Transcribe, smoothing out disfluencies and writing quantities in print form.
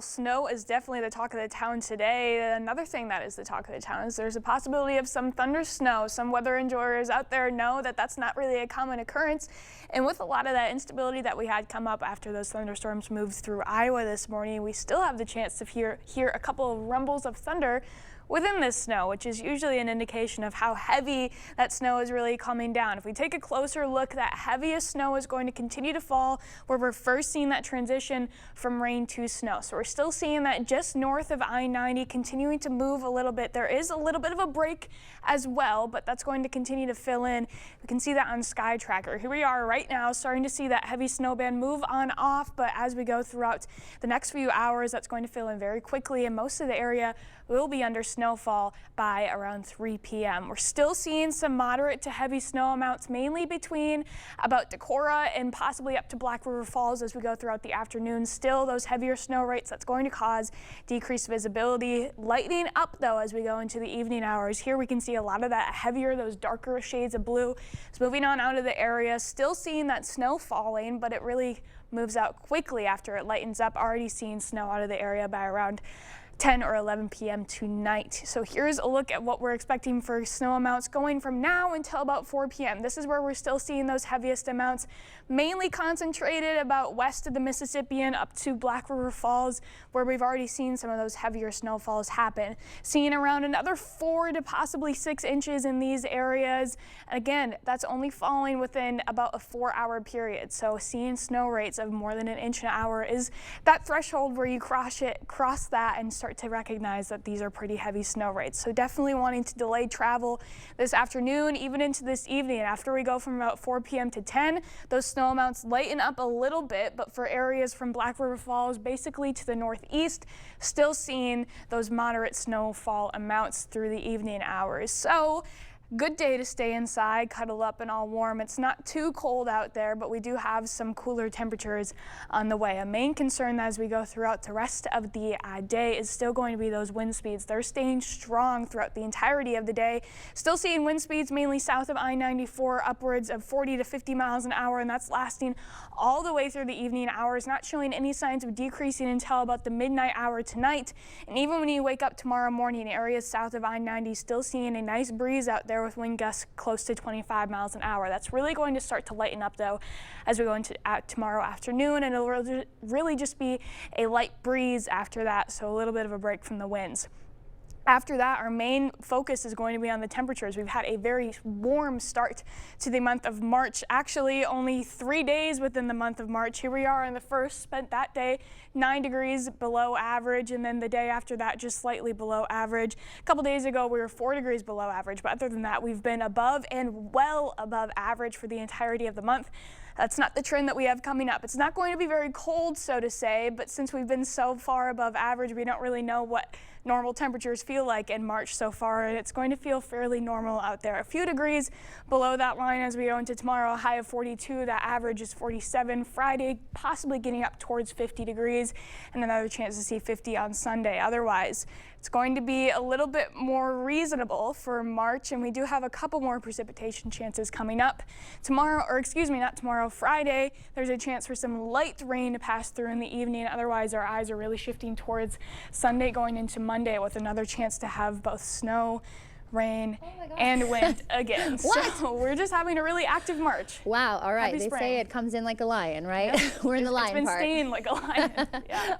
Well, snow is definitely the talk of the town today. Another thing that is the talk of the town is there's a possibility of some thunder snow. Some weather enjoyers out there know that that's not really a common occurrence. And with a lot of that instability that we had come up after those thunderstorms moved through Iowa this morning, we still have the chance to hear a couple of rumbles of thunder within this snow, which is usually an indication of how heavy that snow is really coming down. If we take a closer look, that heaviest snow is going to continue to fall where we're first seeing that transition from rain to snow. So we're still seeing that just north of I-90, continuing to move a little bit. There is a little bit of a break as well, but that's going to continue to fill in. We can see that on Sky Tracker. Here we are right now starting to see that heavy snow band move on off, but as we go throughout the next few hours, that's going to fill in very quickly, and most of the area will be under snowfall by around 3 p.m. We're still seeing some moderate to heavy snow amounts, mainly between about Decorah and possibly up to Black River Falls as we go throughout the afternoon. Still those heavier snow rates, that's going to cause decreased visibility. Lightening up though as we go into the evening hours. Here we can see a lot of that heavier, those darker shades of blue. It's moving on out of the area. Still seeing that snow falling, but it really moves out quickly after it lightens up. Already seeing snow out of the area by around 10 or 11 p.m. tonight. So here's a look at what we're expecting for snow amounts going from now until about 4 p.m. This is where we're still seeing those heaviest amounts, mainly concentrated about west of the Mississippian up to Black River Falls, where we've already seen some of those heavier snowfalls happen. Seeing around another 4 to possibly 6 inches in these areas. Again, that's only falling within about a 4-hour period. So seeing snow rates of more than an inch an hour is that threshold where you cross that and start to recognize that these are pretty heavy snow rates. So definitely wanting to delay travel this afternoon, even into this evening. After we go from about 4 p.m. to 10, those snow amounts lighten up a little bit, but for areas from Black River Falls basically to the northeast, still seeing those moderate snowfall amounts through the evening hours. So good day to stay inside, cuddle up and all warm. It's not too cold out there, but we do have some cooler temperatures on the way. A main concern as we go throughout the rest of the day is still going to be those wind speeds. They're staying strong throughout the entirety of the day. Still seeing wind speeds mainly south of I-94 upwards of 40 to 50 miles an hour, and that's lasting all the way through the evening hours, not showing any signs of decreasing until about the midnight hour tonight. And even when you wake up tomorrow morning, areas south of I-90 still seeing a nice breeze out there with wind gusts close to 25 miles an hour. That's really going to start to lighten up though as we go into tomorrow afternoon, and it'll really just be a light breeze after that, so a little bit of a break from the winds. After that, our main focus is going to be on the temperatures. We've had a very warm start to the month of March. Actually, only 3 days within the month of March. Here we are on the first, spent that day 9 degrees below average, and then the day after that just slightly below average. A couple days ago we were 4 degrees below average, but other than that we've been above and well above average for the entirety of the month. That's not the trend that we have coming up. It's not going to be very cold, so to say, but since we've been so far above average, we don't really know what normal temperatures feel like in March so far, and it's going to feel fairly normal out there. A few degrees below that line as we go into tomorrow, a high of 42. That average is 47. Friday, possibly getting up towards 50 degrees, and another chance to see 50 on Sunday. Otherwise, it's going to be a little bit more reasonable for March, and we do have a couple more precipitation chances coming up. Tomorrow, or excuse me, not tomorrow, Friday, there's a chance for some light rain to pass through in the evening. Otherwise, our eyes are really shifting towards Sunday going into Monday with another chance to have both snow, rain, and wind again. So we're just having a really active March. Wow, all right. Happy They spring. say it comes in like a lion, right? We're in the lion part. It's been staying like a lion. Yeah.